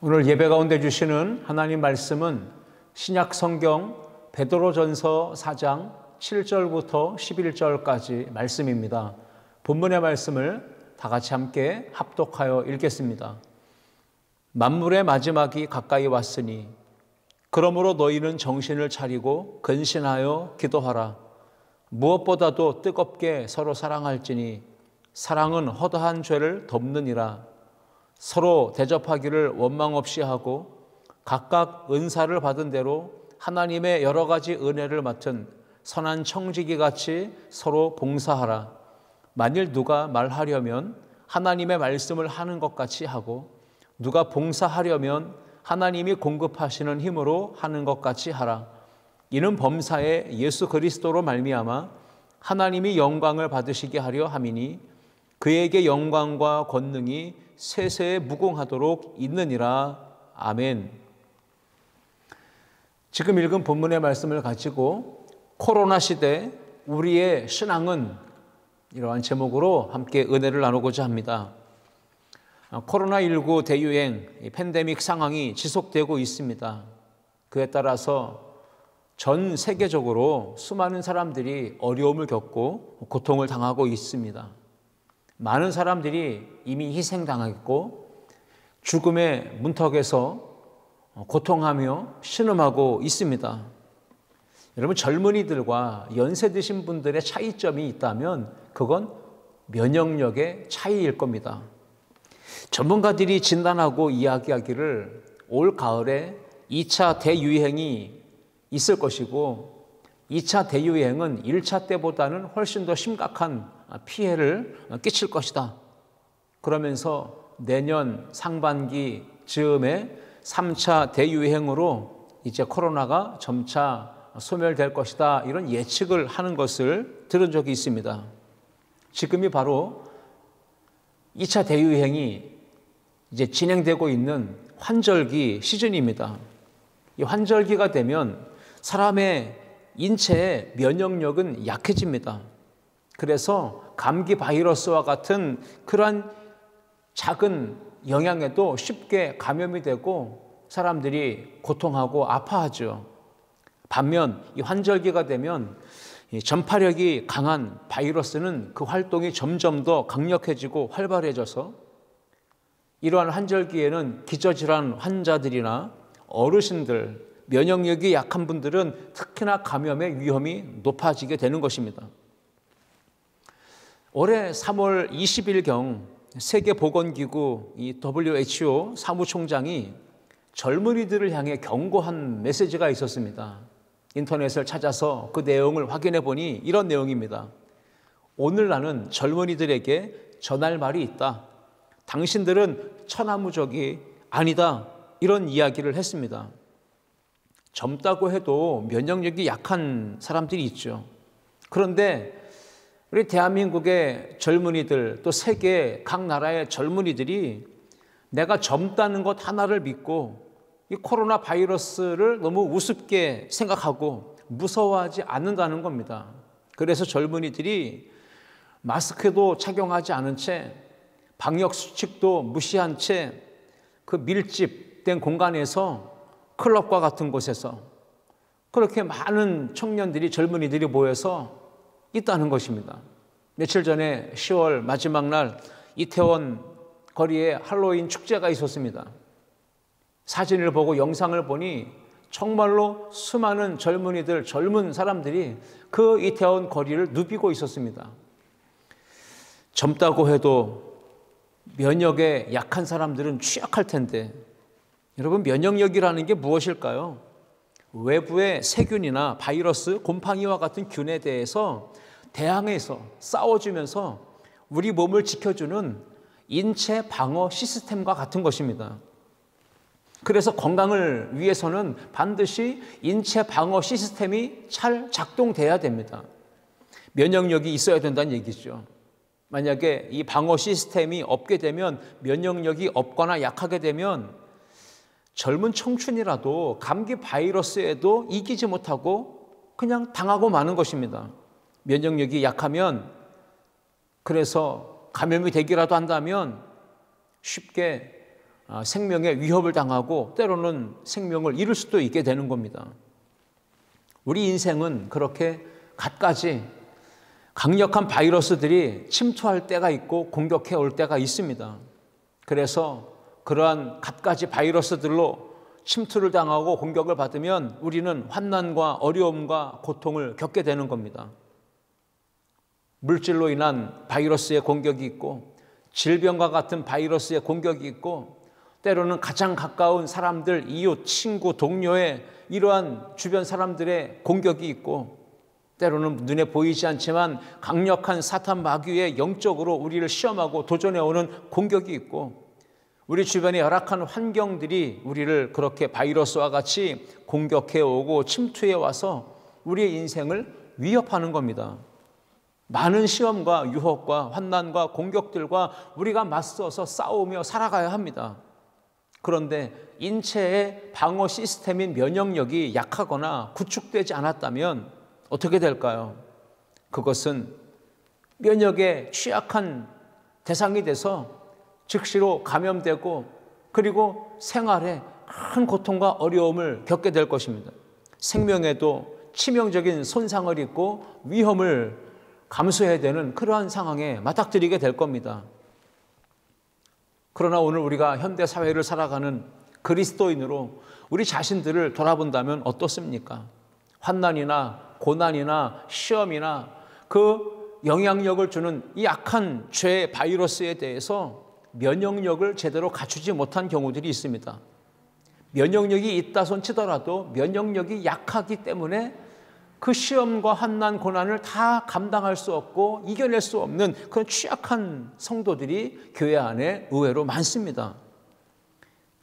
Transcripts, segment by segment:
오늘 예배 가운데 주시는 하나님 말씀은 신약 성경 베드로전서 4장 7절부터 11절까지 말씀입니다. 본문의 말씀을 다 같이 함께 합독하여 읽겠습니다. 만물의 마지막이 가까이 왔으니 그러므로 너희는 정신을 차리고 근신하여 기도하라. 무엇보다도 뜨겁게 서로 사랑할지니 사랑은 허다한 죄를 덮느니라. 서로 대접하기를 원망 없이 하고 각각 은사를 받은 대로 하나님의 여러 가지 은혜를 맡은 선한 청지기 같이 서로 봉사하라. 만일 누가 말하려면 하나님의 말씀을 하는 것 같이 하고 누가 봉사하려면 하나님이 공급하시는 힘으로 하는 것 같이 하라. 이는 범사에 예수 그리스도로 말미암아 하나님이 영광을 받으시게 하려 함이니 그에게 영광과 권능이 세세에 무궁하도록 있느니라. 아멘. 지금 읽은 본문의 말씀을 가지고 코로나 시대 우리의 신앙은 이러한 제목으로 함께 은혜를 나누고자 합니다. 코로나19 대유행, 팬데믹 상황이 지속되고 있습니다. 그에 따라서 전 세계적으로 수많은 사람들이 어려움을 겪고 고통을 당하고 있습니다. 많은 사람들이 이미 희생당했고 죽음의 문턱에서 고통하며 신음하고 있습니다. 여러분, 젊은이들과 연세 드신 분들의 차이점이 있다면 그건 면역력의 차이일 겁니다. 전문가들이 진단하고 이야기하기를 올 가을에 2차 대유행이 있을 것이고 2차 대유행은 1차 때보다는 훨씬 더 심각한 피해를 끼칠 것이다. 그러면서 내년 상반기 즈음에 3차 대유행으로 이제 코로나가 점차 소멸될 것이다. 이런 예측을 하는 것을 들은 적이 있습니다. 지금이 바로 2차 대유행이 이제 진행되고 있는 환절기 시즌입니다. 이 환절기가 되면 사람의 인체의 면역력은 약해집니다. 그래서 감기 바이러스와 같은 그러한 작은 영향에도 쉽게 감염이 되고 사람들이 고통하고 아파하죠. 반면 이 환절기가 되면 전파력이 강한 바이러스는 그 활동이 점점 더 강력해지고 활발해져서 이러한 환절기에는 기저질환 환자들이나 어르신들, 면역력이 약한 분들은 특히나 감염의 위험이 높아지게 되는 것입니다. 올해 3월 20일경 세계보건기구 WHO 사무총장이 젊은이들을 향해 경고한 메시지가 있었습니다. 인터넷을 찾아서 그 내용을 확인해 보니 이런 내용입니다. 오늘 나는 젊은이들에게 전할 말이 있다. 당신들은 천하무적이 아니다. 이런 이야기를 했습니다. 젊다고 해도 면역력이 약한 사람들이 있죠. 그런데 우리 대한민국의 젊은이들, 또 세계 각 나라의 젊은이들이 내가 젊다는 것 하나를 믿고 이 코로나 바이러스를 너무 우습게 생각하고 무서워하지 않는다는 겁니다. 그래서 젊은이들이 마스크도 착용하지 않은 채 방역 수칙도 무시한 채 그 밀집된 공간에서 클럽과 같은 곳에서 그렇게 많은 청년들이 젊은이들이 모여서 있다는 것입니다. 며칠 전에 10월 마지막 날 이태원 거리에 할로윈 축제가 있었습니다. 사진을 보고 영상을 보니 정말로 수많은 젊은이들, 젊은 사람들이 그 이태원 거리를 누비고 있었습니다. 젊다고 해도 면역에 약한 사람들은 취약할 텐데 여러분, 면역력이라는 게 무엇일까요? 외부의 세균이나 바이러스, 곰팡이와 같은 균에 대해서 대항해서 싸워주면서 우리 몸을 지켜주는 인체 방어 시스템과 같은 것입니다. 그래서 건강을 위해서는 반드시 인체 방어 시스템이 잘 작동돼야 됩니다. 면역력이 있어야 된다는 얘기죠. 만약에 이 방어 시스템이 없게 되면, 면역력이 없거나 약하게 되면 젊은 청춘이라도 감기 바이러스에도 이기지 못하고 그냥 당하고 마는 것입니다. 면역력이 약하면, 그래서 감염이 되기라도 한다면 쉽게 생명에 위협을 당하고 때로는 생명을 잃을 수도 있게 되는 겁니다. 우리 인생은 그렇게 갖가지 강력한 바이러스들이 침투할 때가 있고 공격해 올 때가 있습니다. 그래서 그러한 갖가지 바이러스들로 침투를 당하고 공격을 받으면 우리는 환난과 어려움과 고통을 겪게 되는 겁니다. 물질로 인한 바이러스의 공격이 있고 질병과 같은 바이러스의 공격이 있고 때로는 가장 가까운 사람들, 이웃, 친구, 동료의 이러한 주변 사람들의 공격이 있고 때로는 눈에 보이지 않지만 강력한 사탄 마귀의 영적으로 우리를 시험하고 도전해오는 공격이 있고 우리 주변의 열악한 환경들이 우리를 그렇게 바이러스와 같이 공격해오고 침투해와서 우리의 인생을 위협하는 겁니다. 많은 시험과 유혹과 환난과 공격들과 우리가 맞서서 싸우며 살아가야 합니다. 그런데 인체의 방어 시스템인 면역력이 약하거나 구축되지 않았다면 어떻게 될까요? 그것은 면역에 취약한 대상이 돼서 즉시로 감염되고 그리고 생활에 큰 고통과 어려움을 겪게 될 것입니다. 생명에도 치명적인 손상을 입고 위험을 감수해야 되는 그러한 상황에 맞닥뜨리게 될 겁니다. 그러나 오늘 우리가 현대 사회를 살아가는 그리스도인으로 우리 자신들을 돌아본다면 어떻습니까? 환난이나 고난이나 시험이나 그 영향력을 주는 이 악한 죄의 바이러스에 대해서 면역력을 제대로 갖추지 못한 경우들이 있습니다. 면역력이 있다 손 치더라도 면역력이 약하기 때문에 그 시험과 환난, 고난을 다 감당할 수 없고 이겨낼 수 없는 그런 취약한 성도들이 교회 안에 의외로 많습니다.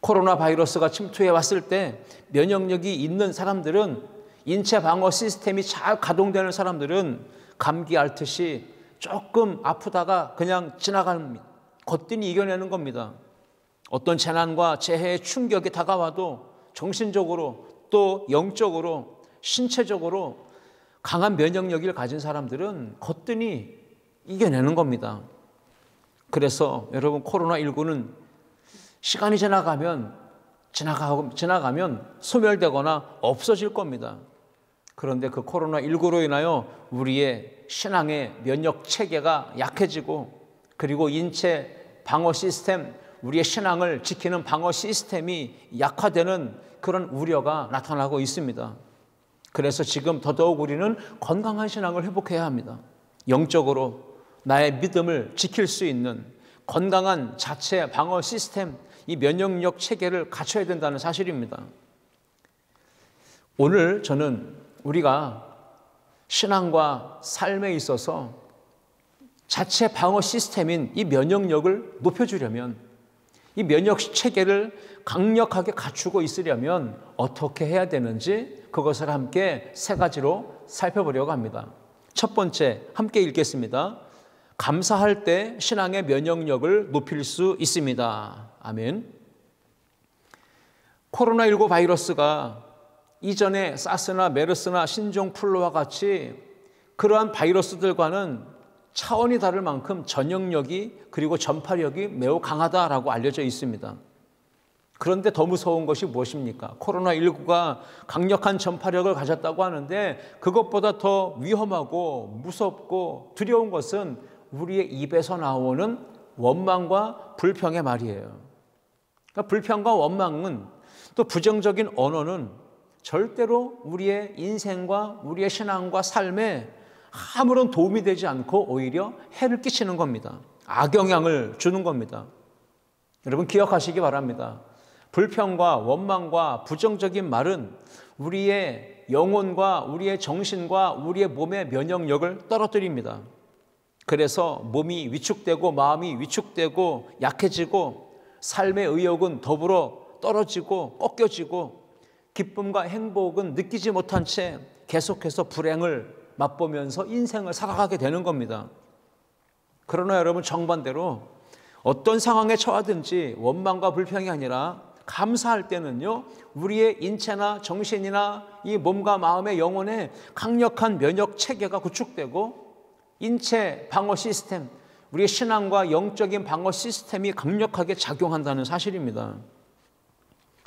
코로나 바이러스가 침투해 왔을 때 면역력이 있는 사람들은 인체 방어 시스템이 잘 가동되는 사람들은 감기 앓듯이 조금 아프다가 그냥 지나갑니다. 거뜬히 이겨내는 겁니다. 어떤 재난과 재해의 충격이 다가와도 정신적으로 또 영적으로 신체적으로 강한 면역력을 가진 사람들은 거뜬히 이겨내는 겁니다. 그래서 여러분 코로나19는 시간이 지나가면 소멸되거나 없어질 겁니다. 그런데 그 코로나19로 인하여 우리의 신앙의 면역 체계가 약해지고 그리고 인체 방어 시스템, 우리의 신앙을 지키는 방어 시스템이 약화되는 그런 우려가 나타나고 있습니다. 그래서 지금 더더욱 우리는 건강한 신앙을 회복해야 합니다. 영적으로 나의 믿음을 지킬 수 있는 건강한 자체 방어 시스템, 이 면역력 체계를 갖춰야 된다는 사실입니다. 오늘 저는 우리가 신앙과 삶에 있어서 자체 방어 시스템인 이 면역력을 높여주려면 이 면역 체계를 강력하게 갖추고 있으려면 어떻게 해야 되는지 그것을 함께 세 가지로 살펴보려고 합니다. 첫 번째, 함께 읽겠습니다. 감사할 때 신앙의 면역력을 높일 수 있습니다. 아멘. 코로나19 바이러스가 이전에 사스나 메르스나 신종플루와 같이 그러한 바이러스들과는 차원이 다를 만큼 전염력이 그리고 전파력이 매우 강하다라고 알려져 있습니다. 그런데 더 무서운 것이 무엇입니까? 코로나19가 강력한 전파력을 가졌다고 하는데 그것보다 더 위험하고 무섭고 두려운 것은 우리의 입에서 나오는 원망과 불평의 말이에요. 그러니까 불평과 원망은 또 부정적인 언어는 절대로 우리의 인생과 우리의 신앙과 삶에 아무런 도움이 되지 않고 오히려 해를 끼치는 겁니다. 악영향을 주는 겁니다. 여러분 기억하시기 바랍니다. 불평과 원망과 부정적인 말은 우리의 영혼과 우리의 정신과 우리의 몸의 면역력을 떨어뜨립니다. 그래서 몸이 위축되고 마음이 위축되고 약해지고 삶의 의욕은 더불어 떨어지고 꺾여지고 기쁨과 행복은 느끼지 못한 채 계속해서 불행을 맛보면서 인생을 살아가게 되는 겁니다. 그러나 여러분 정반대로 어떤 상황에 처하든지 원망과 불평이 아니라 감사할 때는요, 우리의 인체나 정신이나 이 몸과 마음의 영혼에 강력한 면역 체계가 구축되고 인체 방어 시스템, 우리의 신앙과 영적인 방어 시스템이 강력하게 작용한다는 사실입니다.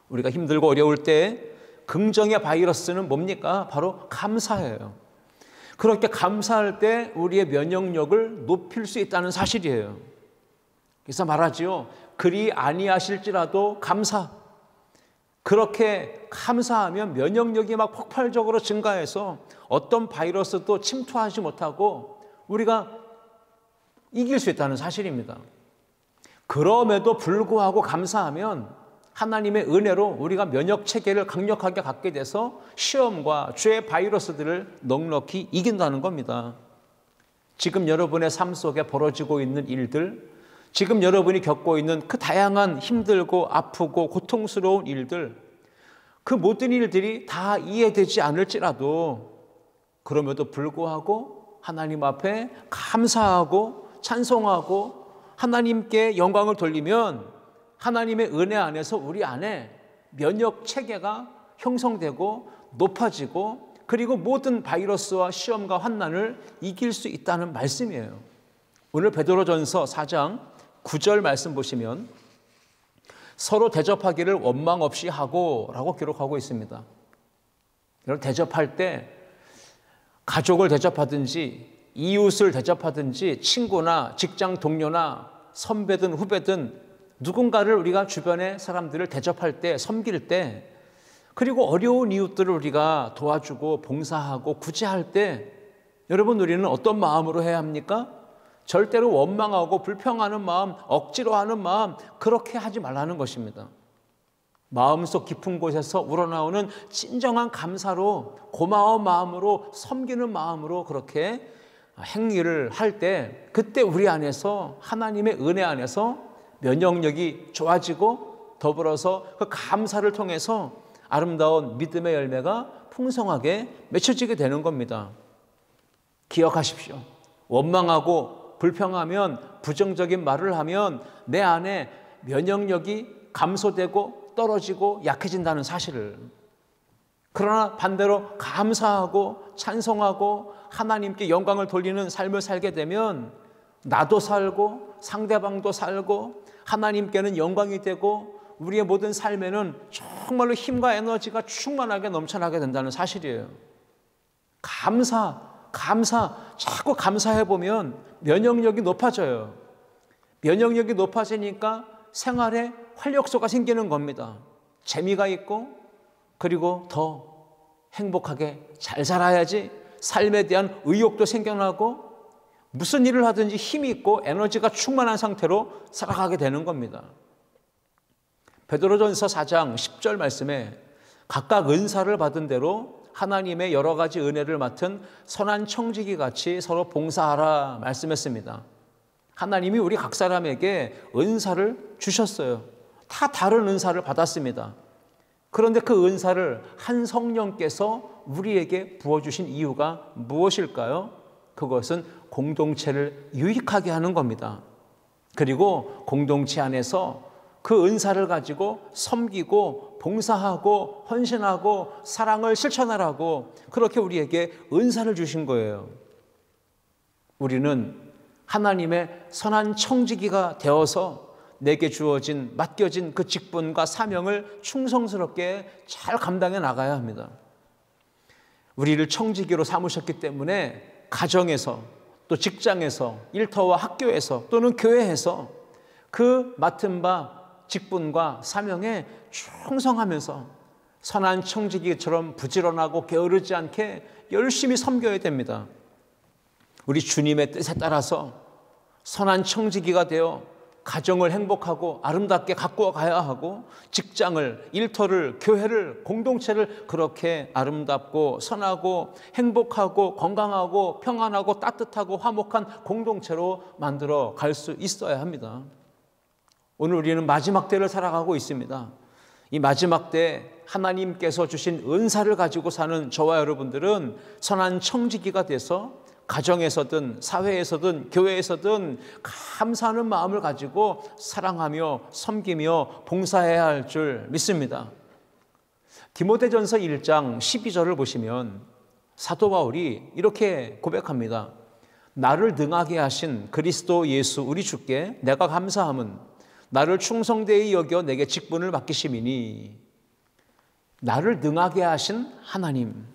우리가 힘들고 어려울 때 긍정의 바이러스는 뭡니까? 바로 감사예요. 그렇게 감사할 때 우리의 면역력을 높일 수 있다는 사실이에요. 그래서 말하지요. 그리 아니하실지라도 감사. 그렇게 감사하면 면역력이 막 폭발적으로 증가해서 어떤 바이러스도 침투하지 못하고 우리가 이길 수 있다는 사실입니다. 그럼에도 불구하고 감사하면 하나님의 은혜로 우리가 면역 체계를 강력하게 갖게 돼서 시험과 죄의 바이러스들을 넉넉히 이긴다는 겁니다. 지금 여러분의 삶 속에 벌어지고 있는 일들, 지금 여러분이 겪고 있는 그 다양한 힘들고 아프고 고통스러운 일들, 그 모든 일들이 다 이해되지 않을지라도 그럼에도 불구하고 하나님 앞에 감사하고 찬송하고 하나님께 영광을 돌리면 하나님의 은혜 안에서 우리 안에 면역 체계가 형성되고 높아지고 그리고 모든 바이러스와 시험과 환난을 이길 수 있다는 말씀이에요. 오늘 베드로전서 4장 9절 말씀 보시면 서로 대접하기를 원망 없이 하고 라고 기록하고 있습니다. 여러분 대접할 때 가족을 대접하든지 이웃을 대접하든지 친구나 직장 동료나 선배든 후배든 누군가를 우리가 주변의 사람들을 대접할 때, 섬길 때, 그리고 어려운 이웃들을 우리가 도와주고 봉사하고 구제할 때 여러분 우리는 어떤 마음으로 해야 합니까? 절대로 원망하고 불평하는 마음, 억지로 하는 마음 그렇게 하지 말라는 것입니다. 마음속 깊은 곳에서 우러나오는 진정한 감사로 고마운 마음으로 섬기는 마음으로 그렇게 행위를 할 때 그때 우리 안에서 하나님의 은혜 안에서 면역력이 좋아지고 더불어서 그 감사를 통해서 아름다운 믿음의 열매가 풍성하게 맺혀지게 되는 겁니다. 기억하십시오. 원망하고 불평하면 부정적인 말을 하면 내 안에 면역력이 감소되고 떨어지고 약해진다는 사실을. 그러나 반대로 감사하고 찬송하고 하나님께 영광을 돌리는 삶을 살게 되면 나도 살고 상대방도 살고 하나님께는 영광이 되고 우리의 모든 삶에는 정말로 힘과 에너지가 충만하게 넘쳐나게 된다는 사실이에요. 감사, 자꾸 감사해보면 면역력이 높아져요. 면역력이 높아지니까 생활에 활력소가 생기는 겁니다. 재미가 있고 그리고 더 행복하게 잘 살아야지 삶에 대한 의욕도 생겨나고 무슨 일을 하든지 힘이 있고 에너지가 충만한 상태로 살아가게 되는 겁니다. 베드로전서 4장 10절 말씀에 각각 은사를 받은 대로 하나님의 여러 가지 은혜를 맡은 선한 청지기 같이 서로 봉사하라 말씀했습니다. 하나님이 우리 각 사람에게 은사를 주셨어요. 다 다른 은사를 받았습니다. 그런데 그 은사를 한 성령께서 우리에게 부어주신 이유가 무엇일까요? 그것은 공동체를 유익하게 하는 겁니다. 그리고 공동체 안에서 그 은사를 가지고 섬기고 봉사하고 헌신하고 사랑을 실천하라고 그렇게 우리에게 은사를 주신 거예요. 우리는 하나님의 선한 청지기가 되어서 내게 주어진 맡겨진 그 직분과 사명을 충성스럽게 잘 감당해 나가야 합니다. 우리를 청지기로 삼으셨기 때문에 가정에서 또 직장에서 일터와 학교에서 또는 교회에서 그 맡은 바 직분과 사명에 충성하면서 선한 청지기처럼 부지런하고 게으르지 않게 열심히 섬겨야 됩니다. 우리 주님의 뜻에 따라서 선한 청지기가 되어 가정을 행복하고 아름답게 가꾸어 가야 하고 직장을, 일터를, 교회를, 공동체를 그렇게 아름답고 선하고 행복하고 건강하고 평안하고 따뜻하고 화목한 공동체로 만들어 갈 수 있어야 합니다. 오늘 우리는 마지막 때를 살아가고 있습니다. 이 마지막 때 하나님께서 주신 은사를 가지고 사는 저와 여러분들은 선한 청지기가 돼서 가정에서든 사회에서든 교회에서든 감사하는 마음을 가지고 사랑하며 섬기며 봉사해야 할 줄 믿습니다. 디모데전서 1장 12절을 보시면 사도 바울이 이렇게 고백합니다. 나를 능하게 하신 그리스도 예수 우리 주께 내가 감사함은 나를 충성되이 여겨 내게 직분을 맡기심이니. 나를 능하게 하신 하나님,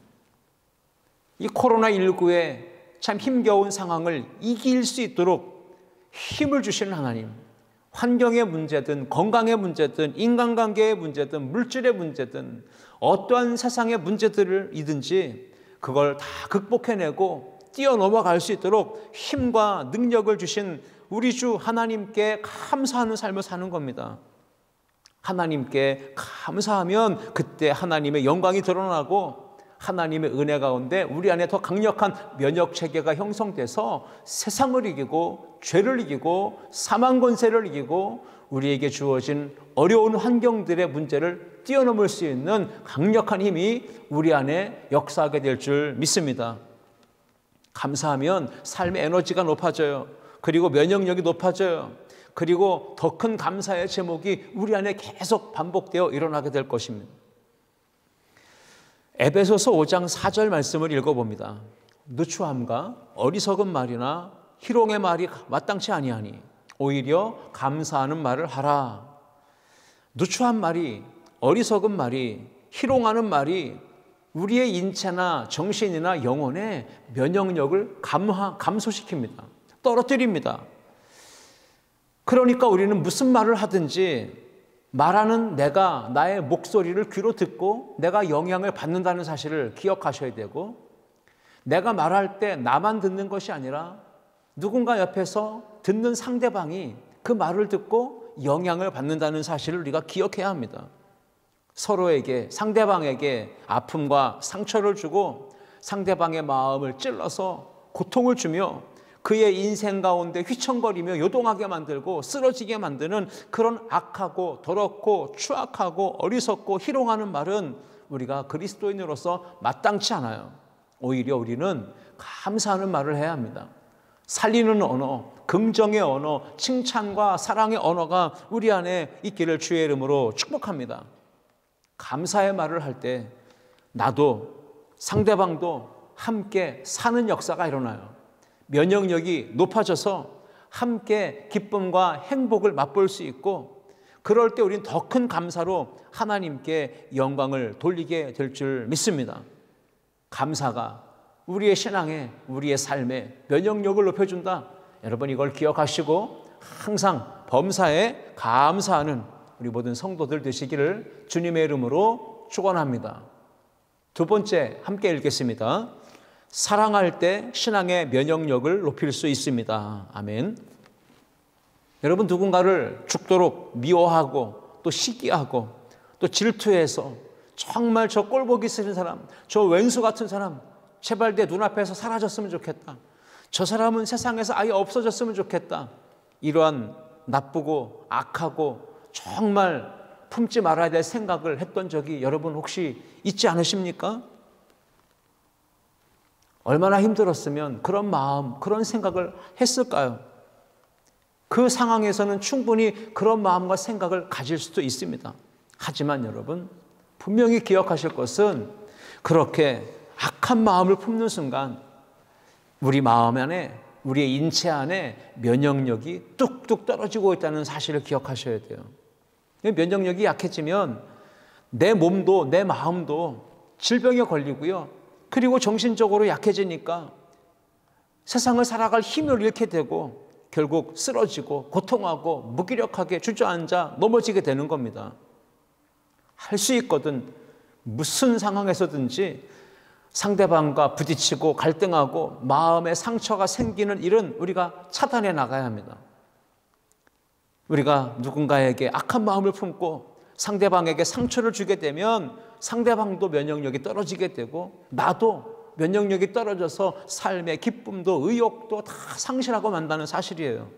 이 코로나19의 참 힘겨운 상황을 이길 수 있도록 힘을 주시는 하나님, 환경의 문제든 건강의 문제든 인간관계의 문제든 물질의 문제든 어떠한 세상의 문제들이든지 그걸 다 극복해내고 뛰어넘어갈 수 있도록 힘과 능력을 주신 우리 주 하나님께 감사하는 삶을 사는 겁니다. 하나님께 감사하면 그때 하나님의 영광이 드러나고 하나님의 은혜 가운데 우리 안에 더 강력한 면역 체계가 형성돼서 세상을 이기고 죄를 이기고 사망 권세를 이기고 우리에게 주어진 어려운 환경들의 문제를 뛰어넘을 수 있는 강력한 힘이 우리 안에 역사하게 될 줄 믿습니다. 감사하면 삶의 에너지가 높아져요. 그리고 면역력이 높아져요. 그리고 더 큰 감사의 제목이 우리 안에 계속 반복되어 일어나게 될 것입니다. 에베소서 5장 4절 말씀을 읽어봅니다. 누추함과 어리석은 말이나 희롱의 말이 마땅치 아니하니 오히려 감사하는 말을 하라. 누추한 말이, 어리석은 말이, 희롱하는 말이 우리의 인체나 정신이나 영혼의 면역력을 감소시킵니다. 떨어뜨립니다. 그러니까 우리는 무슨 말을 하든지 말하는 내가 나의 목소리를 귀로 듣고 내가 영향을 받는다는 사실을 기억하셔야 되고, 내가 말할 때 나만 듣는 것이 아니라 누군가 옆에서 듣는 상대방이 그 말을 듣고 영향을 받는다는 사실을 우리가 기억해야 합니다. 서로에게, 상대방에게 아픔과 상처를 주고 상대방의 마음을 찔러서 고통을 주며 그의 인생 가운데 휘청거리며 요동하게 만들고 쓰러지게 만드는 그런 악하고 더럽고 추악하고 어리석고 희롱하는 말은 우리가 그리스도인으로서 마땅치 않아요. 오히려 우리는 감사하는 말을 해야 합니다. 살리는 언어, 긍정의 언어, 칭찬과 사랑의 언어가 우리 안에 있기를 주의 이름으로 축복합니다. 감사의 말을 할 때 나도 상대방도 함께 사는 역사가 일어나요. 면역력이 높아져서 함께 기쁨과 행복을 맛볼 수 있고, 그럴 때 우리는 더 큰 감사로 하나님께 영광을 돌리게 될 줄 믿습니다. 감사가 우리의 신앙에, 우리의 삶에 면역력을 높여준다. 여러분 이걸 기억하시고 항상 범사에 감사하는 우리 모든 성도들 되시기를 주님의 이름으로 축원합니다. 두 번째 함께 읽겠습니다. 사랑할 때 신앙의 면역력을 높일 수 있습니다. 아멘. 여러분 누군가를 죽도록 미워하고 또 시기하고 또 질투해서 정말 저 꼴보기 싫은 사람, 저 왼수 같은 사람 제발 내 눈앞에서 사라졌으면 좋겠다. 저 사람은 세상에서 아예 없어졌으면 좋겠다. 이러한 나쁘고 악하고 정말 품지 말아야 될 생각을 했던 적이 여러분 혹시 있지 않으십니까? 얼마나 힘들었으면 그런 마음, 그런 생각을 했을까요? 그 상황에서는 충분히 그런 마음과 생각을 가질 수도 있습니다. 하지만 여러분 분명히 기억하실 것은 그렇게 악한 마음을 품는 순간 우리 마음 안에, 우리의 인체 안에 면역력이 뚝뚝 떨어지고 있다는 사실을 기억하셔야 돼요. 면역력이 약해지면 내 몸도 내 마음도 질병에 걸리고요. 그리고 정신적으로 약해지니까 세상을 살아갈 힘을 잃게 되고 결국 쓰러지고 고통하고 무기력하게 주저앉아 넘어지게 되는 겁니다. 할 수 있거든 무슨 상황에서든지 상대방과 부딪히고 갈등하고 마음의 상처가 생기는 일은 우리가 차단해 나가야 합니다. 우리가 누군가에게 악한 마음을 품고 상대방에게 상처를 주게 되면 상대방도 면역력이 떨어지게 되고 나도 면역력이 떨어져서 삶의 기쁨도 의욕도 다 상실하고 만다는 사실이에요.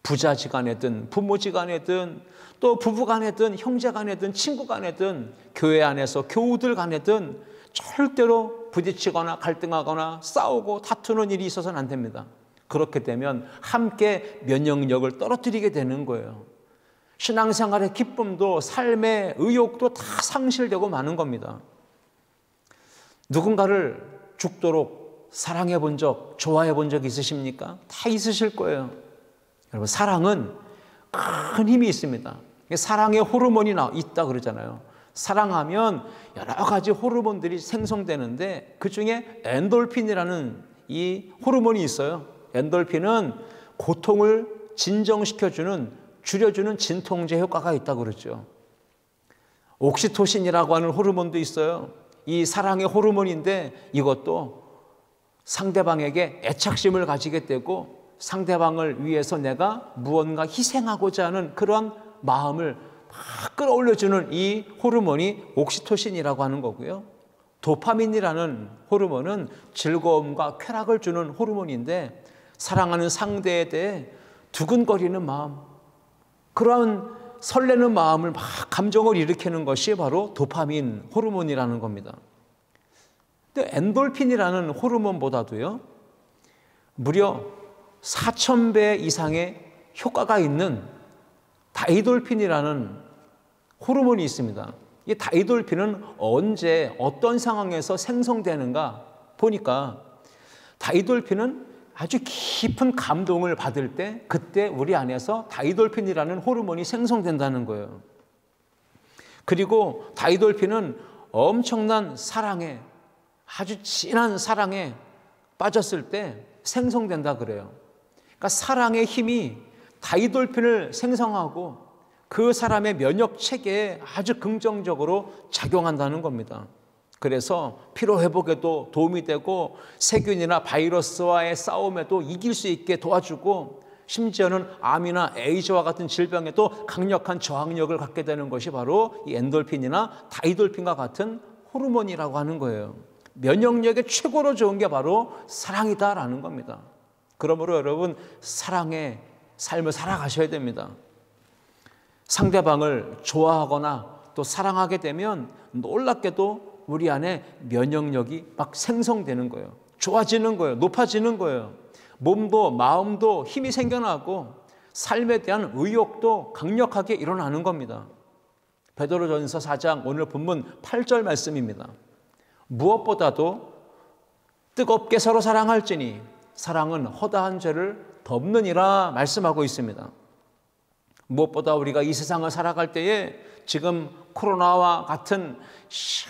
부자지간에든 부모지간에든 또 부부간에든 형제간에든 친구간에든 교회 안에서 교우들 간에든 절대로 부딪히거나 갈등하거나 싸우고 다투는 일이 있어서는 안 됩니다. 그렇게 되면 함께 면역력을 떨어뜨리게 되는 거예요. 신앙생활의 기쁨도 삶의 의욕도 다 상실되고 마는 겁니다. 누군가를 죽도록 사랑해 본 적, 좋아해 본 적 있으십니까? 다 있으실 거예요. 여러분, 사랑은 큰 힘이 있습니다. 사랑의 호르몬이 있다 그러잖아요. 사랑하면 여러 가지 호르몬들이 생성되는데 그중에 엔돌핀이라는 이 호르몬이 있어요. 엔돌핀은 고통을 진정시켜주는, 줄여주는 진통제 효과가 있다고 그러죠. 옥시토신이라고 하는 호르몬도 있어요. 이 사랑의 호르몬인데 이것도 상대방에게 애착심을 가지게 되고 상대방을 위해서 내가 무언가 희생하고자 하는 그런 마음을 막 끌어올려주는 이 호르몬이 옥시토신이라고 하는 거고요. 도파민이라는 호르몬은 즐거움과 쾌락을 주는 호르몬인데 사랑하는 상대에 대해 두근거리는 마음, 그런 설레는 마음을 막 감정을 일으키는 것이 바로 도파민 호르몬이라는 겁니다. 근데 엔돌핀이라는 호르몬보다도요, 무려 4,000배 이상의 효과가 있는 다이돌핀이라는 호르몬이 있습니다. 이 다이돌핀은 언제 어떤 상황에서 생성되는가 보니까 다이돌핀은 아주 깊은 감동을 받을 때 그때 우리 안에서 다이돌핀이라는 호르몬이 생성된다는 거예요. 그리고 다이돌핀은 엄청난 사랑에, 아주 진한 사랑에 빠졌을 때 생성된다 그래요. 그러니까 사랑의 힘이 다이돌핀을 생성하고 그 사람의 면역 체계에 아주 긍정적으로 작용한다는 겁니다. 그래서 피로 회복에도 도움이 되고 세균이나 바이러스와의 싸움에도 이길 수 있게 도와주고 심지어는 암이나 에이즈와 같은 질병에도 강력한 저항력을 갖게 되는 것이 바로 이 엔돌핀이나 다이돌핀과 같은 호르몬이라고 하는 거예요. 면역력에 최고로 좋은 게 바로 사랑이다라는 겁니다. 그러므로 여러분, 사랑의 삶을 살아가셔야 됩니다. 상대방을 좋아하거나 또 사랑하게 되면 놀랍게도 우리 안에 면역력이 막 생성되는 거예요. 좋아지는 거예요. 높아지는 거예요. 몸도 마음도 힘이 생겨나고 삶에 대한 의욕도 강력하게 일어나는 겁니다. 베드로전서 4장 오늘 본문 8절 말씀입니다. 무엇보다도 뜨겁게 서로 사랑할지니 사랑은 허다한 죄를 덮느니라 말씀하고 있습니다. 무엇보다 우리가 이 세상을 살아갈 때에 지금 코로나와 같은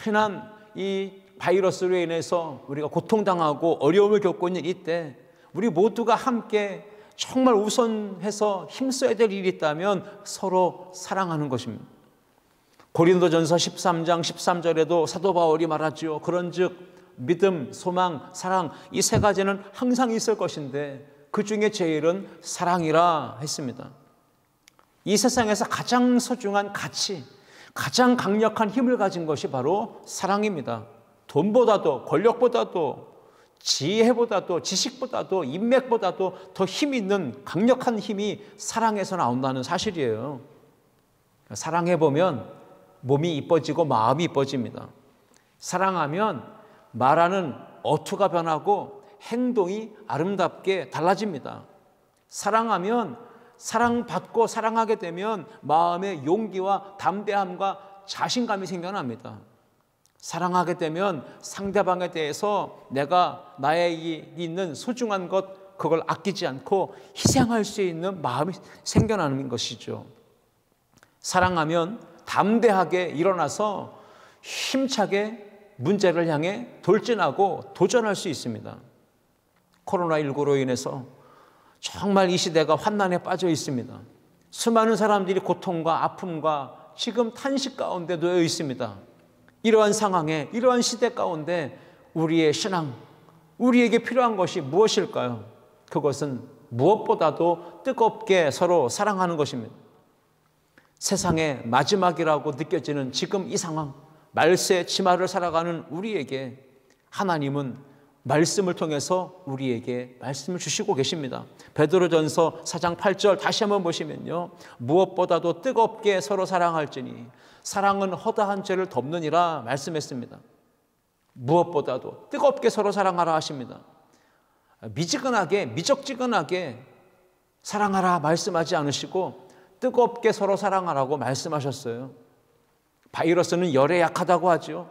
흔한 이 바이러스로 인해서 우리가 고통당하고 어려움을 겪고 있는 이때 우리 모두가 함께 정말 우선해서 힘써야 될 일이 있다면 서로 사랑하는 것입니다. 고린도전서 13장 13절에도 사도 바울이 말하죠. 그런즉 믿음, 소망, 사랑, 이 세 가지는 항상 있을 것인데 그 중에 제일은 사랑이라 했습니다. 이 세상에서 가장 소중한 가치, 가장 강력한 힘을 가진 것이 바로 사랑입니다. 돈보다도, 권력보다도, 지혜보다도, 지식보다도, 인맥보다도 더 힘 있는 강력한 힘이 사랑에서 나온다는 사실이에요. 사랑해보면 몸이 이뻐지고 마음이 이뻐집니다. 사랑하면 말하는 어투가 변하고 행동이 아름답게 달라집니다. 사랑하면 사랑받고 사랑하게 되면 마음의 용기와 담대함과 자신감이 생겨납니다. 사랑하게 되면 상대방에 대해서 내가 나에게 있는 소중한 것 그걸 아끼지 않고 희생할 수 있는 마음이 생겨나는 것이죠. 사랑하면 담대하게 일어나서 힘차게 문제를 향해 돌진하고 도전할 수 있습니다. 코로나19로 인해서 정말 이 시대가 환난에 빠져 있습니다. 수많은 사람들이 고통과 아픔과 지금 탄식 가운데 놓여 있습니다. 이러한 상황에, 이러한 시대 가운데 우리의 신앙, 우리에게 필요한 것이 무엇일까요? 그것은 무엇보다도 뜨겁게 서로 사랑하는 것입니다. 세상의 마지막이라고 느껴지는 지금 이 상황, 말세 치마를 살아가는 우리에게 하나님은 말씀을 통해서 우리에게 말씀을 주시고 계십니다. 베드로전서 4장 8절 다시 한번 보시면요. 무엇보다도 뜨겁게 서로 사랑할지니 사랑은 허다한 죄를 덮느니라 말씀했습니다. 무엇보다도 뜨겁게 서로 사랑하라 하십니다. 미지근하게, 미적지근하게 사랑하라 말씀하지 않으시고 뜨겁게 서로 사랑하라고 말씀하셨어요. 바이러스는 열에 약하다고 하죠.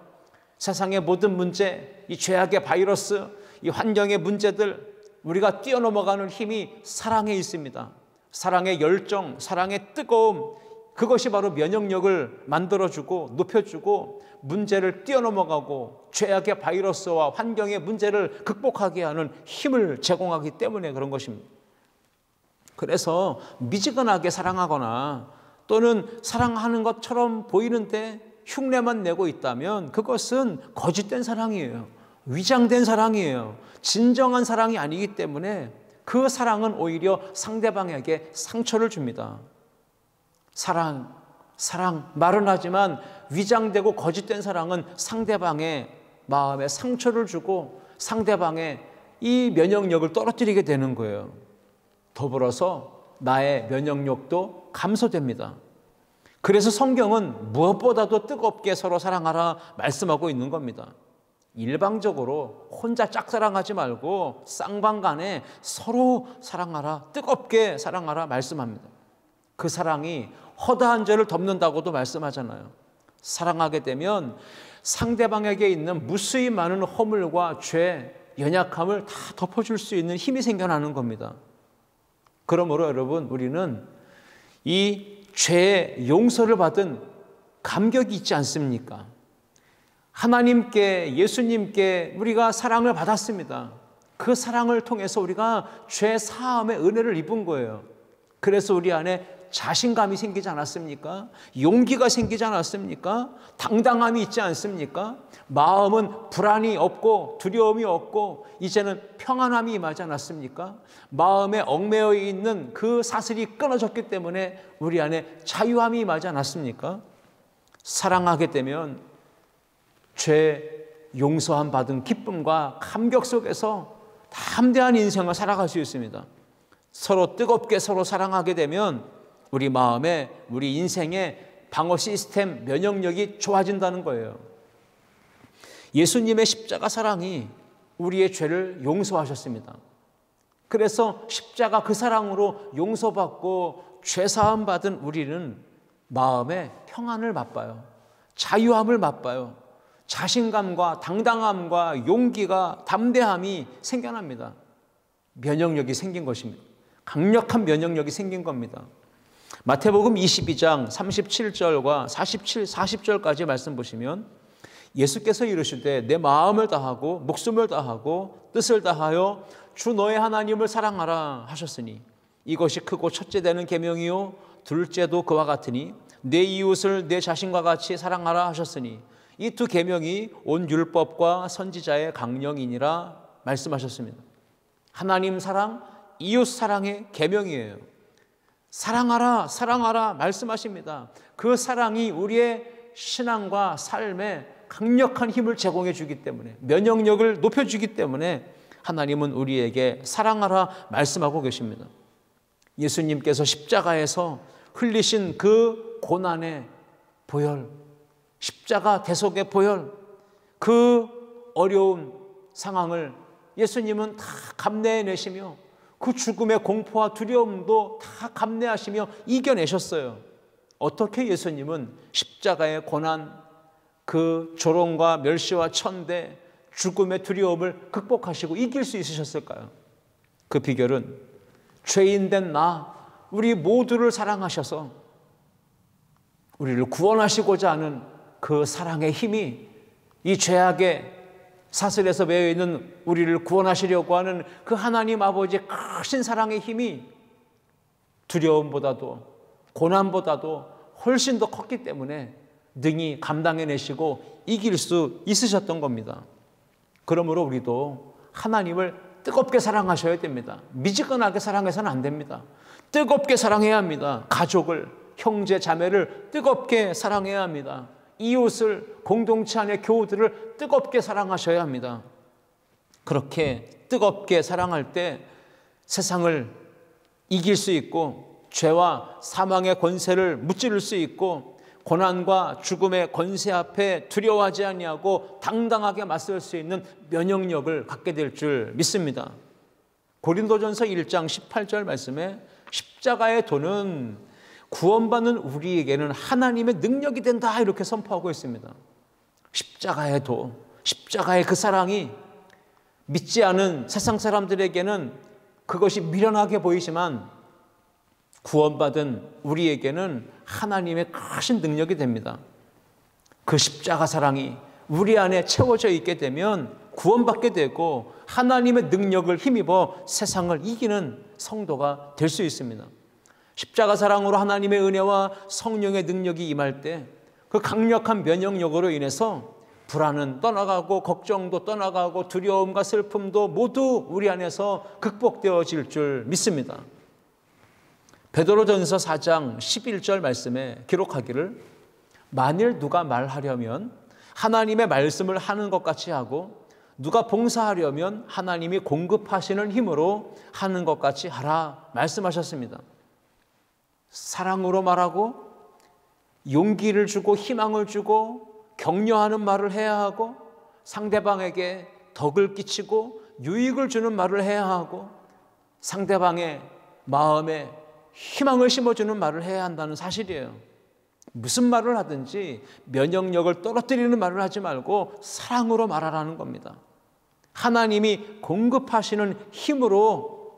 세상의 모든 문제, 이 죄악의 바이러스, 이 환경의 문제들, 우리가 뛰어넘어가는 힘이 사랑에 있습니다. 사랑의 열정, 사랑의 뜨거움, 그것이 바로 면역력을 만들어주고 높여주고 문제를 뛰어넘어가고 죄악의 바이러스와 환경의 문제를 극복하게 하는 힘을 제공하기 때문에 그런 것입니다. 그래서 미지근하게 사랑하거나 또는 사랑하는 것처럼 보이는데 흉내만 내고 있다면 그것은 거짓된 사랑이에요. 위장된 사랑이에요. 진정한 사랑이 아니기 때문에 그 사랑은 오히려 상대방에게 상처를 줍니다. 사랑, 말은 하지만 위장되고 거짓된 사랑은 상대방의 마음에 상처를 주고 상대방의 이 면역력을 떨어뜨리게 되는 거예요. 더불어서 나의 면역력도 감소됩니다. 그래서 성경은 무엇보다도 뜨겁게 서로 사랑하라 말씀하고 있는 겁니다. 일방적으로 혼자 짝사랑하지 말고 쌍방간에 서로 사랑하라, 뜨겁게 사랑하라 말씀합니다. 그 사랑이 허다한 죄를 덮는다고도 말씀하잖아요. 사랑하게 되면 상대방에게 있는 무수히 많은 허물과 죄, 연약함을 다 덮어줄 수 있는 힘이 생겨나는 겁니다. 그러므로 여러분, 우리는 이 죄의 용서를 받은 감격이 있지 않습니까? 하나님께, 예수님께 우리가 사랑을 받았습니다. 그 사랑을 통해서 우리가 죄 사함의 은혜를 입은 거예요. 그래서 우리 안에 자신감이 생기지 않았습니까? 용기가 생기지 않았습니까? 당당함이 있지 않습니까? 마음은 불안이 없고 두려움이 없고 이제는 평안함이 임하지 않았습니까? 마음에 얽매여 있는 그 사슬이 끊어졌기 때문에 우리 안에 자유함이 임하지 않았습니까? 사랑하게 되면 죄 용서함 받은 기쁨과 감격 속에서 담대한 인생을 살아갈 수 있습니다. 서로 뜨겁게 서로 사랑하게 되면 우리 마음에, 우리 인생의 방어 시스템, 면역력이 좋아진다는 거예요. 예수님의 십자가 사랑이 우리의 죄를 용서하셨습니다. 그래서 십자가 그 사랑으로 용서받고 죄사함 받은 우리는 마음에 평안을 맛봐요. 자유함을 맛봐요. 자신감과 당당함과 용기가, 담대함이 생겨납니다. 면역력이 생긴 것입니다. 강력한 면역력이 생긴 겁니다. 마태복음 22장 37절과 40절까지 말씀 보시면 예수께서 이르시되 내 마음을 다하고 목숨을 다하고 뜻을 다하여 주 너의 하나님을 사랑하라 하셨으니 이것이 크고 첫째 되는 계명이요 둘째도 그와 같으니 내 이웃을 내 자신과 같이 사랑하라 하셨으니 이 두 계명이 온 율법과 선지자의 강령이니라 말씀하셨습니다. 하나님 사랑, 이웃 사랑의 계명이에요. 사랑하라, 사랑하라 말씀하십니다. 그 사랑이 우리의 신앙과 삶에 강력한 힘을 제공해 주기 때문에, 면역력을 높여주기 때문에 하나님은 우리에게 사랑하라 말씀하고 계십니다. 예수님께서 십자가에서 흘리신 그 고난의 보혈, 십자가 대속의 보혈, 그 어려운 상황을 예수님은 다 감내해내시며 그 죽음의 공포와 두려움도 다 감내하시며 이겨내셨어요. 어떻게 예수님은 십자가의 고난, 그 조롱과 멸시와 천대, 죽음의 두려움을 극복하시고 이길 수 있으셨을까요? 그 비결은 죄인된 나, 우리 모두를 사랑하셔서 우리를 구원하시고자 하는 그 사랑의 힘이 이 죄악의 사슬에서 매여 있는 우리를 구원하시려고 하는 그 하나님 아버지의 크신 사랑의 힘이 두려움보다도 고난보다도 훨씬 더 컸기 때문에 능히 감당해내시고 이길 수 있으셨던 겁니다. 그러므로 우리도 하나님을 뜨겁게 사랑하셔야 됩니다. 미지근하게 사랑해서는 안 됩니다. 뜨겁게 사랑해야 합니다. 가족을, 형제, 자매를 뜨겁게 사랑해야 합니다. 이웃을, 공동체 안의 교우들을 뜨겁게 사랑하셔야 합니다. 그렇게 뜨겁게 사랑할 때 세상을 이길 수 있고 죄와 사망의 권세를 무찌를 수 있고 고난과 죽음의 권세 앞에 두려워하지 아니하고 당당하게 맞설 수 있는 면역력을 갖게 될 줄 믿습니다. 고린도전서 1장 18절 말씀에 십자가의 도는 구원받는 우리에게는 하나님의 능력이 된다 이렇게 선포하고 있습니다. 십자가의 도, 십자가의 그 사랑이 믿지 않은 세상 사람들에게는 그것이 미련하게 보이지만 구원받은 우리에게는 하나님의 크신 능력이 됩니다. 그 십자가 사랑이 우리 안에 채워져 있게 되면 구원받게 되고 하나님의 능력을 힘입어 세상을 이기는 성도가 될 수 있습니다. 십자가 사랑으로 하나님의 은혜와 성령의 능력이 임할 때 그 강력한 면역력으로 인해서 불안은 떠나가고 걱정도 떠나가고 두려움과 슬픔도 모두 우리 안에서 극복되어질 줄 믿습니다. 베드로전서 4장 11절 말씀에 기록하기를 만일 누가 말하려면 하나님의 말씀을 하는 것 같이 하고 누가 봉사하려면 하나님이 공급하시는 힘으로 하는 것 같이 하라 말씀하셨습니다. 사랑으로 말하고 용기를 주고 희망을 주고 격려하는 말을 해야 하고 상대방에게 덕을 끼치고 유익을 주는 말을 해야 하고 상대방의 마음에 희망을 심어주는 말을 해야 한다는 사실이에요. 무슨 말을 하든지 면역력을 떨어뜨리는 말을 하지 말고 사랑으로 말하라는 겁니다. 하나님이 공급하시는 힘으로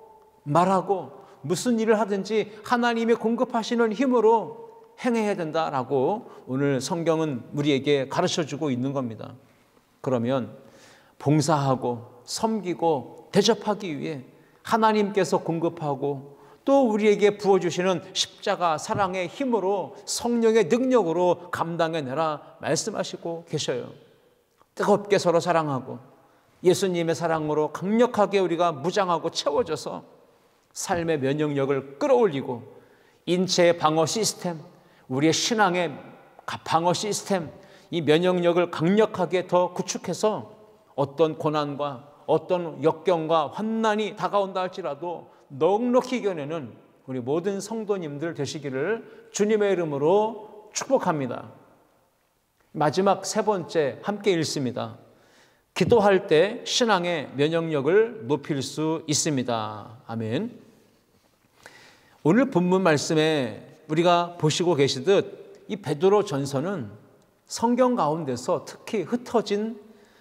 말하고 무슨 일을 하든지 하나님이 공급하시는 힘으로 행해야 된다라고 오늘 성경은 우리에게 가르쳐주고 있는 겁니다. 그러면 봉사하고 섬기고 대접하기 위해 하나님께서 공급하고 또 우리에게 부어주시는 십자가 사랑의 힘으로 성령의 능력으로 감당해내라 말씀하시고 계셔요. 뜨겁게 서로 사랑하고 예수님의 사랑으로 강력하게 우리가 무장하고 채워져서 삶의 면역력을 끌어올리고 인체의 방어 시스템, 우리의 신앙의 방어 시스템, 이 면역력을 강력하게 더 구축해서 어떤 고난과 어떤 역경과 환난이 다가온다 할지라도 넉넉히 이겨내는 우리 모든 성도님들 되시기를 주님의 이름으로 축복합니다. 마지막 세 번째 함께 읽습니다. 기도할 때 신앙의 면역력을 높일 수 있습니다. 아멘. 오늘 본문 말씀에 우리가 보시고 계시듯 이 베드로 전서는 성경 가운데서 특히 흩어진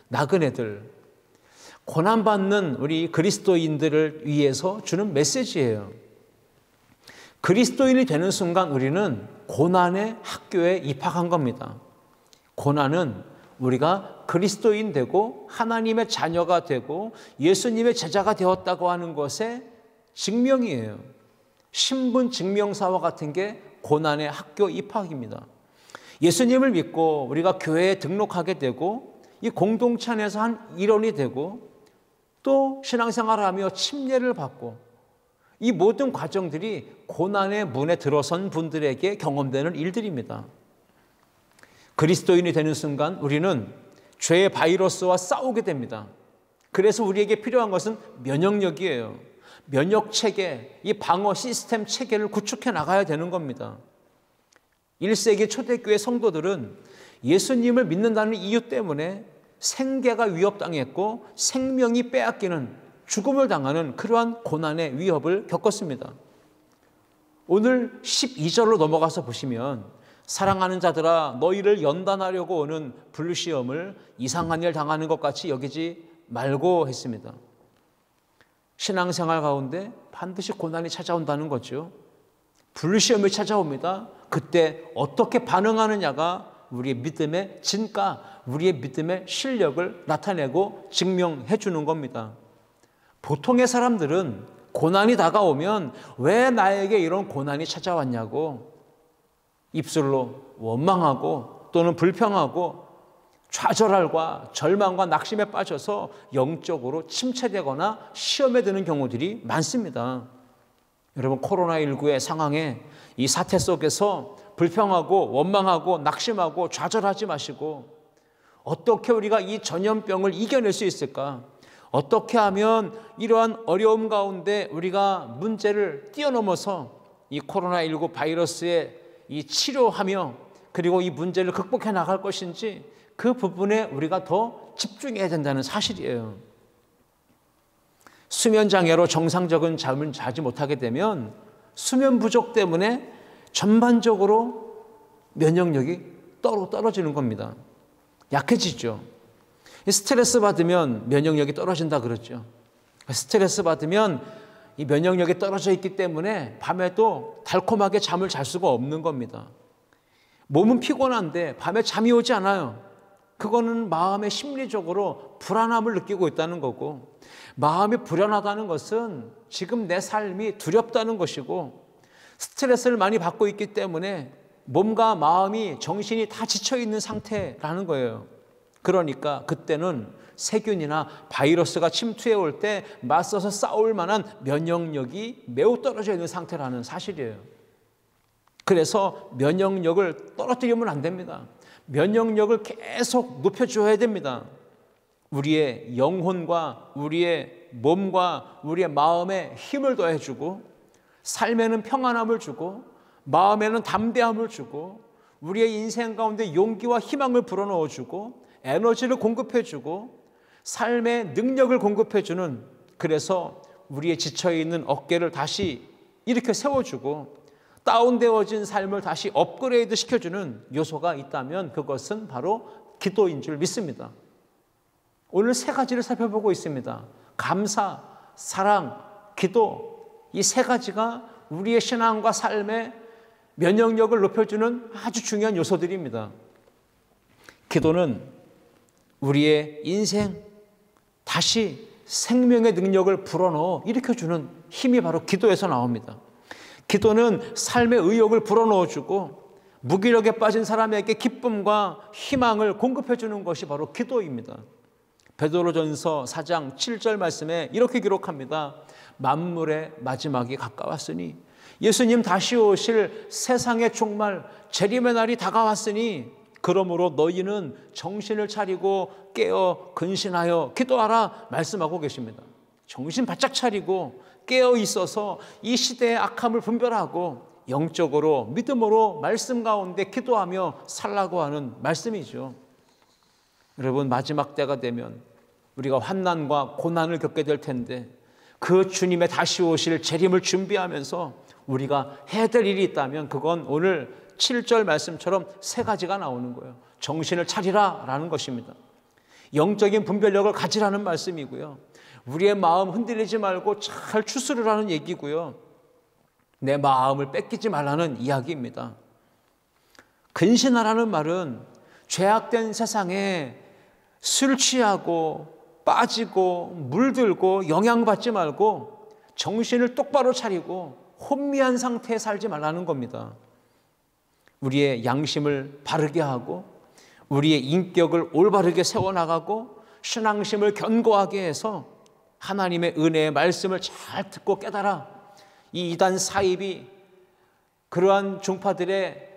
나그네들, 고난받는 우리 그리스도인들을 위해서 주는 메시지예요. 그리스도인이 되는 순간 우리는 고난의 학교에 입학한 겁니다. 고난은 우리가 그리스도인 되고 하나님의 자녀가 되고 예수님의 제자가 되었다고 하는 것의 증명이에요. 신분 증명사와 같은 게 고난의 학교 입학입니다. 예수님을 믿고 우리가 교회에 등록하게 되고 이 공동체 안에서 한 일원이 되고 또 신앙생활을 하며 침례를 받고 이 모든 과정들이 고난의 문에 들어선 분들에게 경험되는 일들입니다. 그리스도인이 되는 순간 우리는 죄의 바이러스와 싸우게 됩니다. 그래서 우리에게 필요한 것은 면역력이에요. 면역 체계, 이 방어 시스템 체계를 구축해 나가야 되는 겁니다. 1세기 초대교회 성도들은 예수님을 믿는다는 이유 때문에 생계가 위협당했고 생명이 빼앗기는 죽음을 당하는 그러한 고난의 위협을 겪었습니다. 오늘 12절로 넘어가서 보시면 사랑하는 자들아 너희를 연단하려고 오는 불시험을 이상한 일 당하는 것 같이 여기지 말고 했습니다. 신앙생활 가운데 반드시 고난이 찾아온다는 거죠. 불시험이 찾아옵니다. 그때 어떻게 반응하느냐가 우리의 믿음의 진가, 우리의 믿음의 실력을 나타내고 증명해 주는 겁니다. 보통의 사람들은 고난이 다가오면 왜 나에게 이런 고난이 찾아왔냐고 입술로 원망하고 또는 불평하고 좌절함과 절망과 낙심에 빠져서 영적으로 침체되거나 시험에 드는 경우들이 많습니다. 여러분 코로나19의 상황에 이 사태 속에서 불평하고 원망하고 낙심하고 좌절하지 마시고 어떻게 우리가 이 전염병을 이겨낼 수 있을까? 어떻게 하면 이러한 어려움 가운데 우리가 문제를 뛰어넘어서 이 코로나19 바이러스에 이 치료하며 그리고 이 문제를 극복해 나갈 것인지 그 부분에 우리가 더 집중해야 된다는 사실이에요. 수면 장애로 정상적인 잠을 자지 못하게 되면 수면 부족 때문에 전반적으로 면역력이 떨어지는 겁니다. 약해지죠. 스트레스 받으면 면역력이 떨어진다 그러죠. 스트레스 받으면 이 면역력이 떨어져 있기 때문에 밤에도 달콤하게 잠을 잘 수가 없는 겁니다. 몸은 피곤한데 밤에 잠이 오지 않아요. 그거는 마음의 심리적으로 불안함을 느끼고 있다는 거고, 마음이 불안하다는 것은 지금 내 삶이 두렵다는 것이고, 스트레스를 많이 받고 있기 때문에 몸과 마음이, 정신이 다 지쳐있는 상태라는 거예요. 그러니까 그때는 세균이나 바이러스가 침투해 올 때 맞서서 싸울 만한 면역력이 매우 떨어져 있는 상태라는 사실이에요. 그래서 면역력을 떨어뜨리면 안 됩니다. 면역력을 계속 높여줘야 됩니다. 우리의 영혼과 우리의 몸과 우리의 마음에 힘을 더해주고, 삶에는 평안함을 주고, 마음에는 담대함을 주고, 우리의 인생 가운데 용기와 희망을 불어넣어주고, 에너지를 공급해주고, 삶의 능력을 공급해주는, 그래서 우리의 지쳐있는 어깨를 다시 이렇게 세워주고 다운되어진 삶을 다시 업그레이드 시켜주는 요소가 있다면 그것은 바로 기도인 줄 믿습니다. 오늘 세 가지를 살펴보고 있습니다. 감사, 사랑, 기도, 이 세 가지가 우리의 신앙과 삶의 면역력을 높여주는 아주 중요한 요소들입니다. 기도는 우리의 인생 다시 생명의 능력을 불어넣어 일으켜주는 힘이 바로 기도에서 나옵니다. 기도는 삶의 의욕을 불어넣어주고 무기력에 빠진 사람에게 기쁨과 희망을 공급해주는 것이 바로 기도입니다. 베드로전서 4장 7절 말씀에 이렇게 기록합니다. 만물의 마지막이 가까웠으니, 예수님 다시 오실 세상의 종말 재림의 날이 다가왔으니 그러므로 너희는 정신을 차리고 깨어 근신하여 기도하라 말씀하고 계십니다. 정신 바짝 차리고 깨어 있어서 이 시대의 악함을 분별하고 영적으로 믿음으로 말씀 가운데 기도하며 살라고 하는 말씀이죠. 여러분, 마지막 때가 되면 우리가 환난과 고난을 겪게 될 텐데 그 주님의 다시 오실 재림을 준비하면서 우리가 해야 될 일이 있다면 그건 오늘 7절 말씀처럼 세 가지가 나오는 거예요. 정신을 차리라 라는 것입니다. 영적인 분별력을 가지라는 말씀이고요. 우리의 마음 흔들리지 말고 잘 추스르라는 하는 얘기고요. 내 마음을 뺏기지 말라는 이야기입니다. 근신하라는 말은 죄악된 세상에 술 취하고 빠지고 물들고 영향받지 말고 정신을 똑바로 차리고 혼미한 상태에 살지 말라는 겁니다. 우리의 양심을 바르게 하고 우리의 인격을 올바르게 세워나가고 신앙심을 견고하게 해서 하나님의 은혜의 말씀을 잘 듣고 깨달아 이 이단 사입이 그러한 종파들의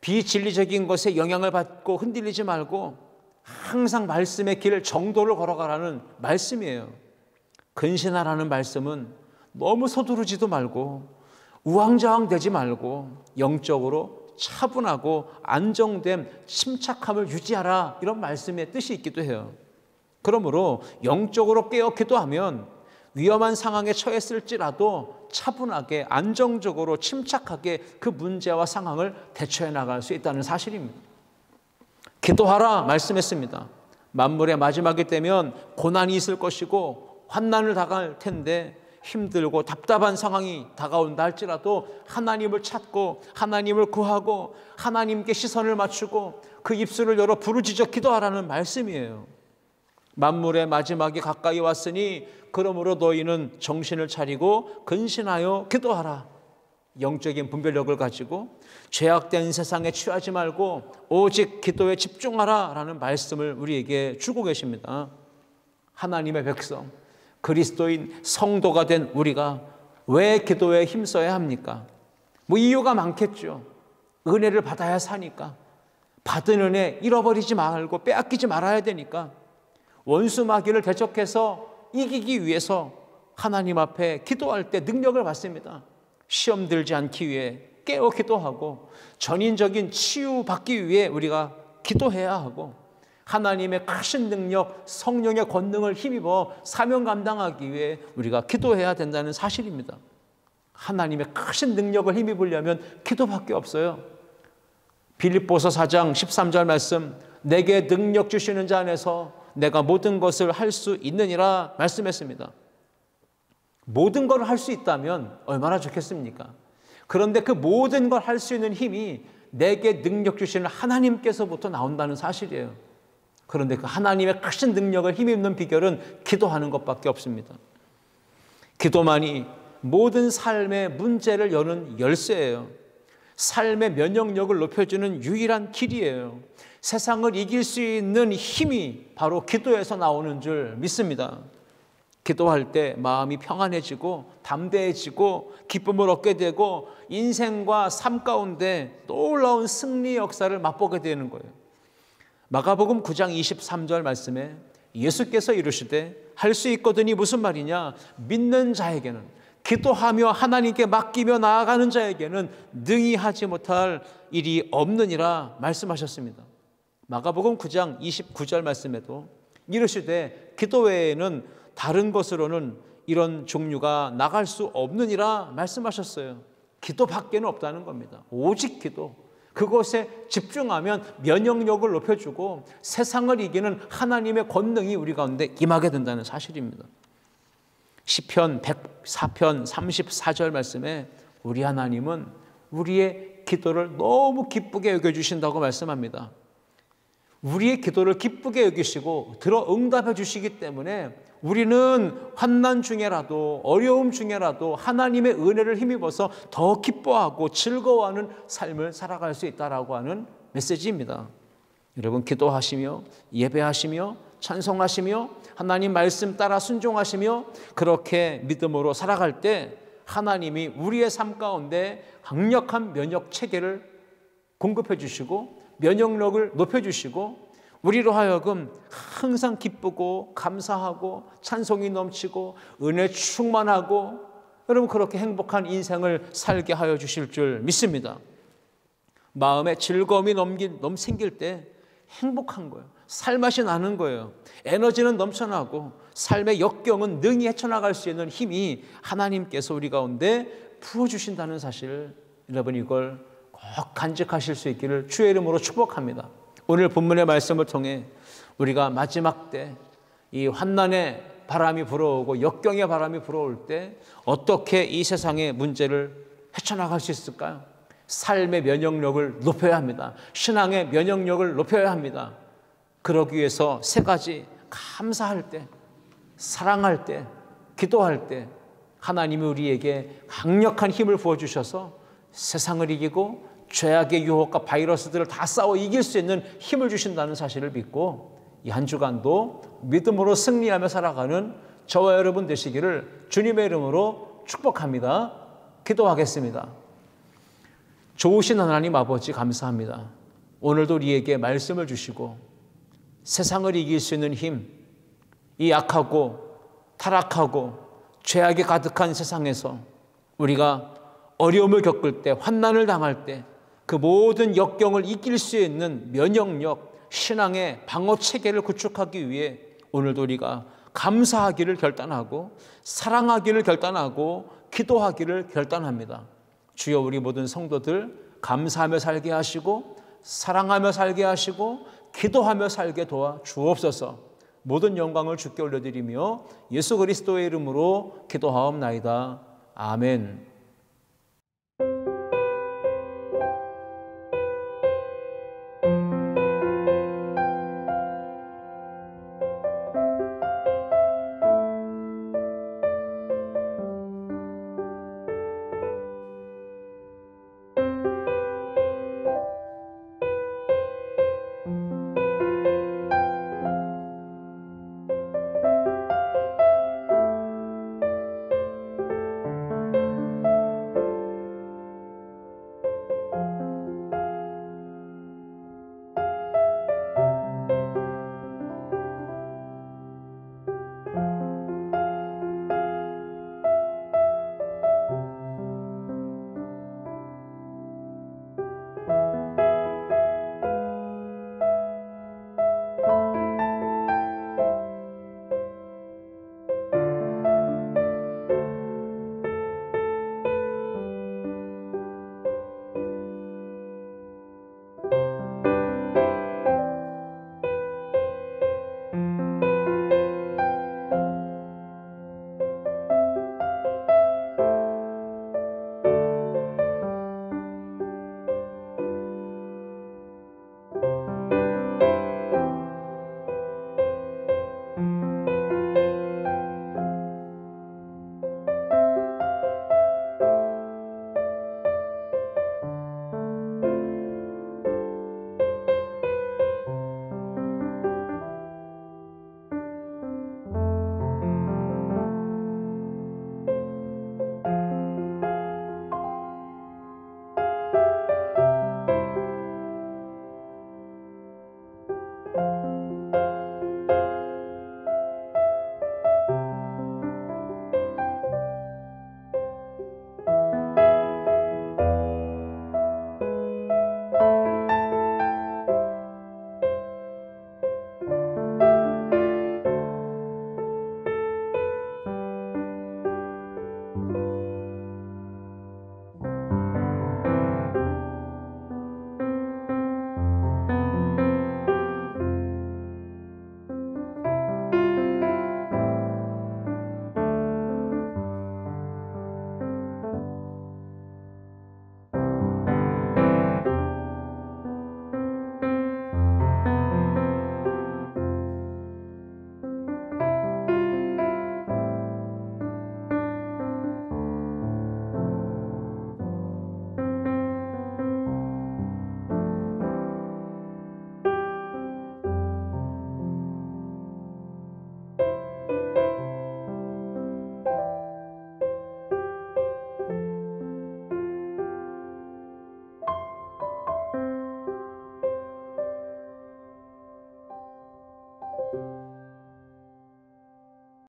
비진리적인 것에 영향을 받고 흔들리지 말고 항상 말씀의 길 정도를 걸어가라는 말씀이에요. 근신하라는 말씀은 너무 서두르지도 말고 우왕좌왕되지 말고 영적으로 차분하고 안정된 침착함을 유지하라, 이런 말씀의 뜻이 있기도 해요. 그러므로 영적으로 깨어 기도하면 위험한 상황에 처했을지라도 차분하게 안정적으로 침착하게 그 문제와 상황을 대처해 나갈 수 있다는 사실입니다. 기도하라 말씀했습니다. 만물의 마지막이 되면 고난이 있을 것이고 환난을 당할 텐데 힘들고 답답한 상황이 다가온다 할지라도 하나님을 찾고 하나님을 구하고 하나님께 시선을 맞추고 그 입술을 열어 부르짖어 기도하라는 말씀이에요. 만물의 마지막이 가까이 왔으니 그러므로 너희는 정신을 차리고 근신하여 기도하라. 영적인 분별력을 가지고 죄악된 세상에 취하지 말고 오직 기도에 집중하라 라는 말씀을 우리에게 주고 계십니다. 하나님의 백성, 그리스도인 성도가 된 우리가 왜 기도에 힘써야 합니까? 뭐 이유가 많겠죠. 은혜를 받아야 사니까, 받은 은혜 잃어버리지 말고 빼앗기지 말아야 되니까, 원수 마귀를 대적해서 이기기 위해서 하나님 앞에 기도할 때 능력을 받습니다. 시험 들지 않기 위해 깨어 기도하고 전인적인 치유 받기 위해 우리가 기도해야 하고 하나님의 크신 능력, 성령의 권능을 힘입어 사명 감당하기 위해 우리가 기도해야 된다는 사실입니다. 하나님의 크신 능력을 힘입으려면 기도밖에 없어요. 빌립보서 4장 13절 말씀, 내게 능력 주시는 자 안에서 내가 모든 것을 할 수 있느니라 말씀했습니다. 모든 걸 할 수 있다면 얼마나 좋겠습니까? 그런데 그 모든 걸 할 수 있는 힘이 내게 능력 주시는 하나님께서부터 나온다는 사실이에요. 그런데 그 하나님의 크신 능력을 힘입는 비결은 기도하는 것밖에 없습니다. 기도만이 모든 삶의 문제를 여는 열쇠예요. 삶의 면역력을 높여주는 유일한 길이에요. 세상을 이길 수 있는 힘이 바로 기도에서 나오는 줄 믿습니다. 기도할 때 마음이 평안해지고 담대해지고 기쁨을 얻게 되고 인생과 삶 가운데 놀라운 승리 역사를 맛보게 되는 거예요. 마가복음 9장 23절 말씀에 예수께서 이르시되 할 수 있거든이 무슨 말이냐? 믿는 자에게는, 기도하며 하나님께 맡기며 나아가는 자에게는 능히 하지 못할 일이 없느니라 말씀하셨습니다. 마가복음 9장 29절 말씀에도 이르시되 기도 외에는 다른 것으로는 이런 종류가 나갈 수 없느니라 말씀하셨어요. 기도밖에는 없다는 겁니다. 오직 기도. 그것에 집중하면 면역력을 높여주고 세상을 이기는 하나님의 권능이 우리 가운데 임하게 된다는 사실입니다. 시편 104편 34절 말씀에 우리 하나님은 우리의 기도를 너무 기쁘게 여겨주신다고 말씀합니다. 우리의 기도를 기쁘게 여기시고 들어 응답해 주시기 때문에 우리는 환난 중에라도 어려움 중에라도 하나님의 은혜를 힘입어서 더 기뻐하고 즐거워하는 삶을 살아갈 수 있다라고 하는 메시지입니다. 여러분, 기도하시며 예배하시며 찬송하시며 하나님 말씀 따라 순종하시며 그렇게 믿음으로 살아갈 때 하나님이 우리의 삶 가운데 강력한 면역 체계를 공급해 주시고 면역력을 높여 주시고 우리로 하여금 항상 기쁘고 감사하고 찬송이 넘치고 은혜 충만하고 여러분 그렇게 행복한 인생을 살게 하여 주실 줄 믿습니다. 마음에 즐거움이 생길 때 행복한 거예요. 살맛이 나는 거예요. 에너지는 넘쳐나고 삶의 역경은 능히 헤쳐나갈 수 있는 힘이 하나님께서 우리 가운데 부어주신다는 사실, 여러분 이걸 꼭 간직하실 수 있기를 주의 이름으로 축복합니다. 오늘 본문의 말씀을 통해 우리가 마지막 때 이 환난의 바람이 불어오고 역경의 바람이 불어올 때 어떻게 이 세상의 문제를 헤쳐나갈 수 있을까요? 삶의 면역력을 높여야 합니다. 신앙의 면역력을 높여야 합니다. 그러기 위해서 세 가지: 감사할 때, 사랑할 때, 기도할 때 하나님이 우리에게 강력한 힘을 부어주셔서 세상을 이기고 죄악의 유혹과 바이러스들을 다 싸워 이길 수 있는 힘을 주신다는 사실을 믿고 이 한 주간도 믿음으로 승리하며 살아가는 저와 여러분 되시기를 주님의 이름으로 축복합니다. 기도하겠습니다. 좋으신 하나님 아버지 감사합니다. 오늘도 우리에게 말씀을 주시고 세상을 이길 수 있는 힘, 이 약하고 타락하고 죄악이 가득한 세상에서 우리가 어려움을 겪을 때, 환난을 당할 때 그 모든 역경을 이길 수 있는 면역력, 신앙의 방어 체계를 구축하기 위해 오늘도 우리가 감사하기를 결단하고 사랑하기를 결단하고 기도하기를 결단합니다. 주여, 우리 모든 성도들 감사하며 살게 하시고 사랑하며 살게 하시고 기도하며 살게 도와 주옵소서. 모든 영광을 주께 올려드리며 예수 그리스도의 이름으로 기도하옵나이다. 아멘.